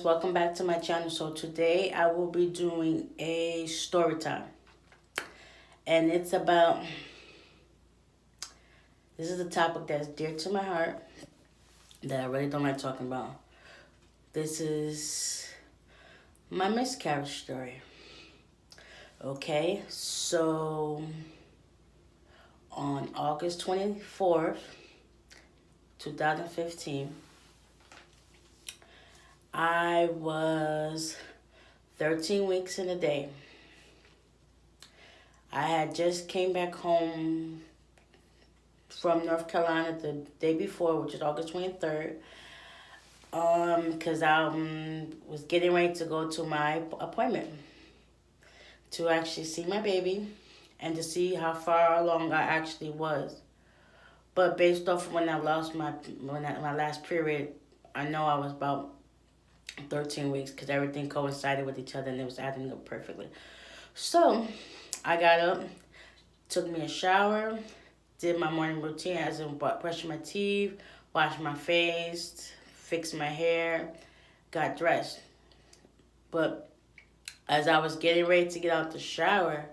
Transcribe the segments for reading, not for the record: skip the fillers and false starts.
welcome back to my channel. So today I will be doing a story time, and it's about, this is a topic that's dear to my heart that I really don't like talking about. This is my miscarriage story. Okay, so on August 24th, 2015, I was 13 weeks in a day. I had just came back home from North Carolina the day before, which is August 23rd, because I was getting ready to go to my appointment to actually see my baby and to see how far along I actually was. But based off of when I lost my last period, I know I was about 13 weeks because everything coincided with each other and it was adding up perfectly. So I got up, took me a shower, did my morning routine as in brushing my teeth, washed my face, fixed my hair, got dressed. But as I was getting ready to get out the shower,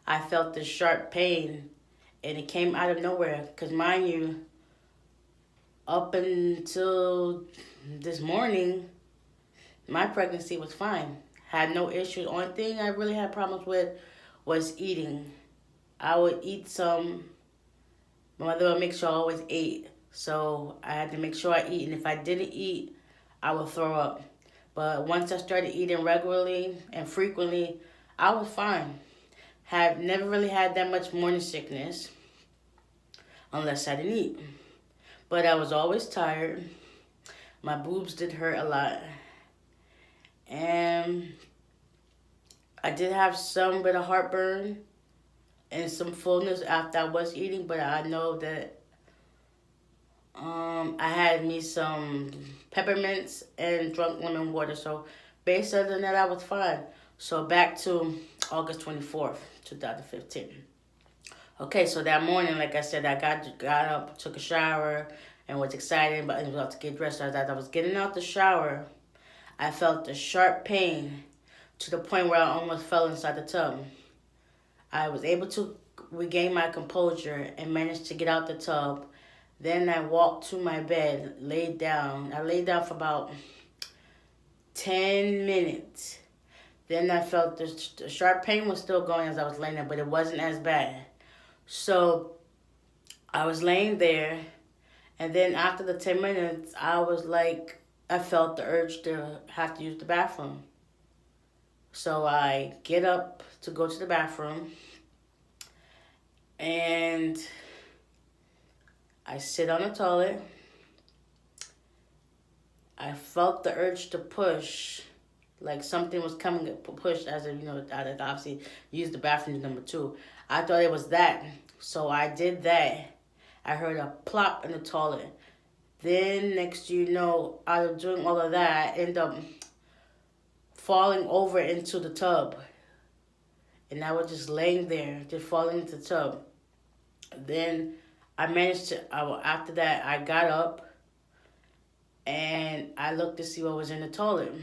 I felt this sharp pain, and it came out of nowhere because, mind you, up until this morning, my pregnancy was fine. Had no issues. Only thing I really had problems with was eating. I would eat some. My mother would make sure I always ate. So I had to make sure I eat. And if I didn't eat, I would throw up. But once I started eating regularly and frequently, I was fine. Have never really had that much morning sickness unless I didn't eat. But I was always tired. My boobs did hurt a lot. And I did have some bit of heartburn and some fullness after I was eating, but I know that I had me some peppermints and drunk lemon water. So based on that, I was fine. So back to August 24th, 2015. Okay, so that morning, like I said, I got up, took a shower, and was excited, but I was about to get dressed. As I was getting out the shower, I felt a sharp pain to the point where I almost fell inside the tub. I was able to regain my composure and managed to get out the tub. Then I walked to my bed, laid down. I laid down for about 10 minutes. Then I felt the sharp pain was still going as I was laying there, but it wasn't as bad. So I was laying there, and then after the 10 minutes, I felt the urge to have to use the bathroom. So I get up to go to the bathroom, and I sit on the toilet. I felt the urge to push, like something was coming to push, as in, I obviously used the bathroom number 2. I thought it was that, so I did that. I heard a plop in the toilet. Then, next you know, out of doing all of that, I ended up falling over into the tub. And I was just laying there, just falling into the tub. Then I managed to, after that, I got up and I looked to see what was in the toilet.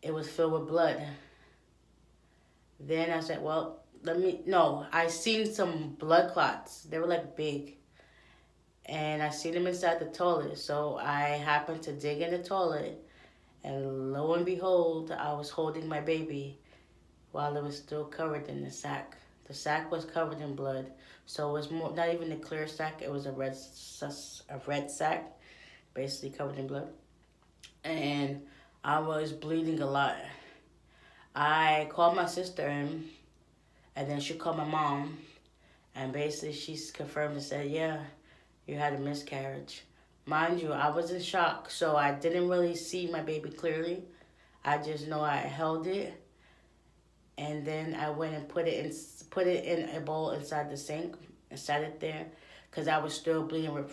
It was filled with blood. Then I said, well, I seen some blood clots. They were like big. And I seen them inside the toilet. So I happened to dig in the toilet. And lo and behold, I was holding my baby while it was still covered in the sack. The sack was covered in blood. So it was not even a clear sack. It was a red sack, basically covered in blood. And I was bleeding a lot. I called my sister in, and then she called my mom. And basically she confirmed and said, yeah, you had a miscarriage. Mind you, I was in shock, so I didn't really see my baby clearly. I just know I held it, and then I went and put it in a bowl inside the sink and sat it there because I was still bleeding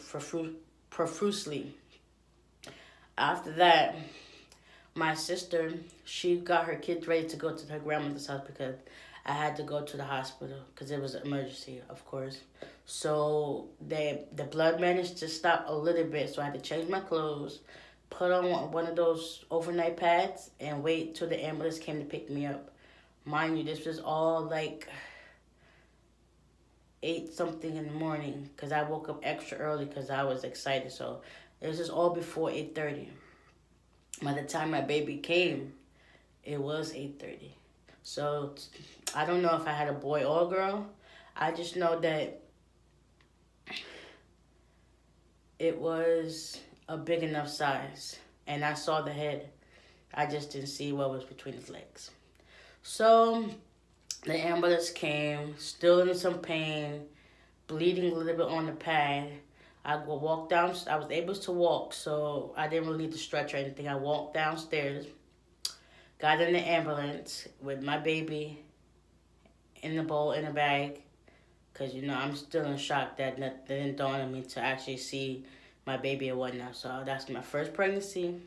profusely. After that, my sister, she got her kids ready to go to her grandmother's house because I had to go to the hospital because it was an emergency, of course. So the blood managed to stop a little bit, so I had to change my clothes, put on one of those overnight pads and wait till the ambulance came to pick me up. Mind you, this was all like 8 something in the morning because I woke up extra early because I was excited. So this is all before 8:30. By the time my baby came, it was 8:30. So I don't know if I had a boy or a girl. I just know that it was a big enough size. And I saw the head. I just didn't see what was between his legs. So the ambulance came, still in some pain, bleeding a little bit on the pad. I walk down. I was able to walk, so I didn't really need to stretch or anything. I walked downstairs, got in the ambulance with my baby in the bowl, in a bag, because, I'm still in shock that didn't dawn on me to actually see my baby and whatnot. So that's my first pregnancy,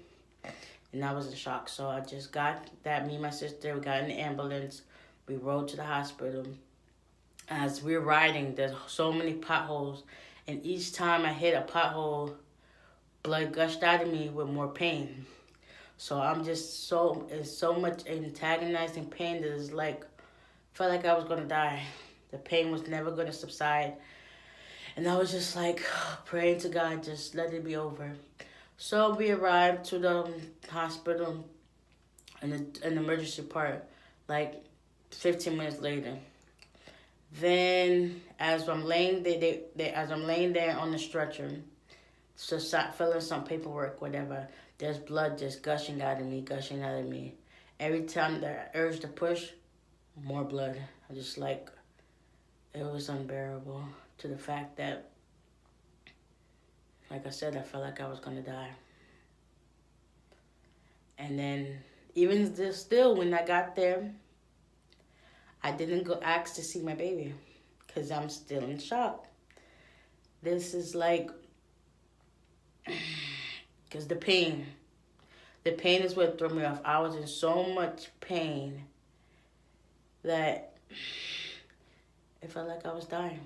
and I was in shock. So I just got that. Me and my sister, we got in the ambulance. We rode to the hospital. As we're riding, there's so many potholes, and each time I hit a pothole, blood gushed out of me with more pain. So I'm just it's so much antagonizing pain that it's like, felt like I was gonna die. The pain was never gonna subside, and I was just like praying to God, just let it be over. So we arrived to the hospital in the emergency part, like 15 minutes later. Then, as I'm laying there on the stretcher, just filling some paperwork, whatever, there's blood just gushing out of me. Every time the urge to push, more blood. I just like, it was unbearable to the fact that, like I said, I felt like I was gonna die. And then, even still, when I got there, I didn't go ask to see my baby because I'm still in shock. This is like, because the pain is what threw me off. I was in so much pain that it felt like I was dying.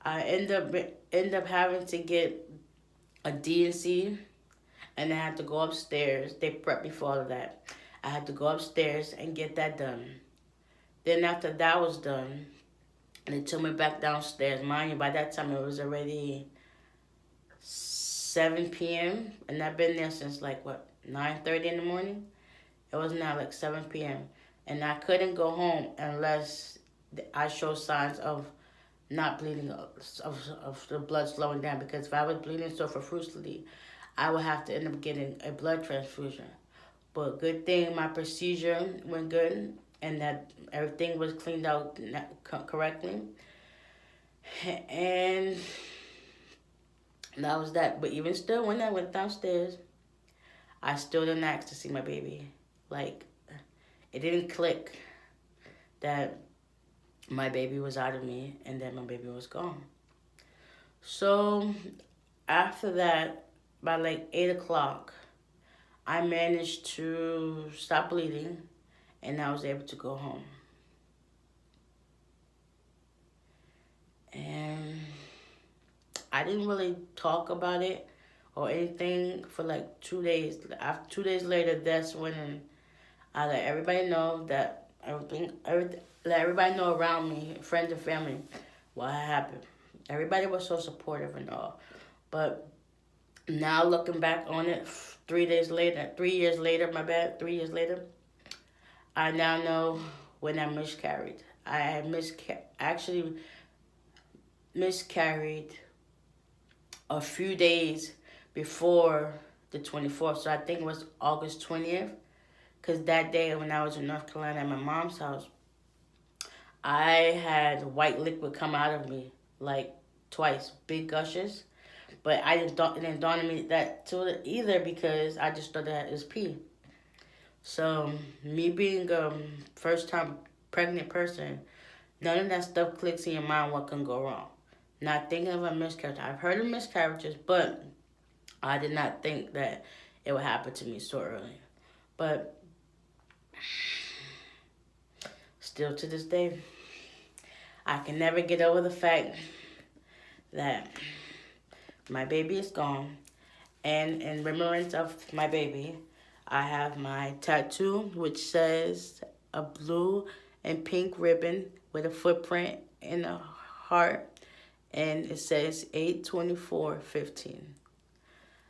I end up having to get a D&C, and I had to go upstairs. They prepped me for all of that. I had to go upstairs and get that done. Then after that was done, they took me back downstairs. Mind you, by that time it was already 7 p.m. and I've been there since 9:30 in the morning. It was now 7 p.m. and I couldn't go home unless I showed signs of not bleeding, of the blood slowing down, because if I was bleeding so profusely, I would have to end up getting a blood transfusion. But good thing my procedure went good and that everything was cleaned out correctly. And that was that. But even still, when I went downstairs, I still didn't ask to see my baby. It didn't click that my baby was out of me and that my baby was gone. So after that, by 8 o'clock, I managed to stop bleeding and I was able to go home. And I didn't really talk about it or anything for 2 days. After 2 days later, that's when I let everybody know that let everybody know around me, friends and family, what happened. Everybody was so supportive and all. But now looking back on it, 3 years later, I now know when I miscarried. I had actually miscarried a few days before the 24th. So I think it was August 20th. Because that day when I was in North Carolina at my mom's house, I had white liquid come out of me twice, big gushes. But it didn't dawn on me that too either, because I just thought that it was pee. So me being a first time pregnant person, none of that stuff clicks in your mind what can go wrong. Not thinking of a miscarriage. I've heard of miscarriages, but I did not think that it would happen to me so early. But still to this day, I can never get over the fact that my baby is gone And in remembrance of my baby, I have my tattoo, which says a blue and pink ribbon with a footprint and a heart, and it says 8/24/15.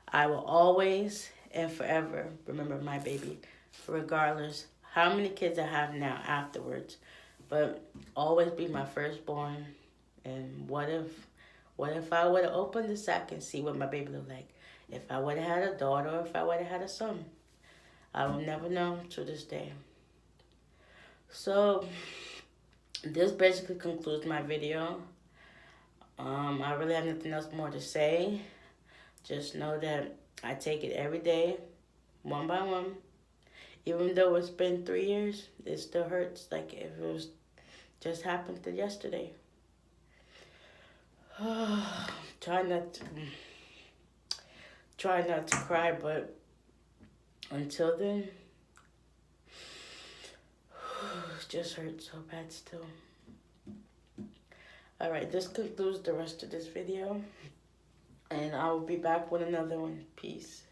I will always and forever remember my baby, regardless how many kids I have now afterwards, but always be my firstborn. And what if I would have opened the sack and see what my baby looked like? If I would have had a daughter or if I would have had a son. I will never know to this day. So this basically concludes my video. I really have nothing else more to say. Just know that I take it every day, one by one. Even though it's been 3 years, it still hurts like if it was just happened to yesterday. Try not to cry, but until then, it just hurts so bad still. Alright, this concludes the rest of this video, and I will be back with another one. Peace.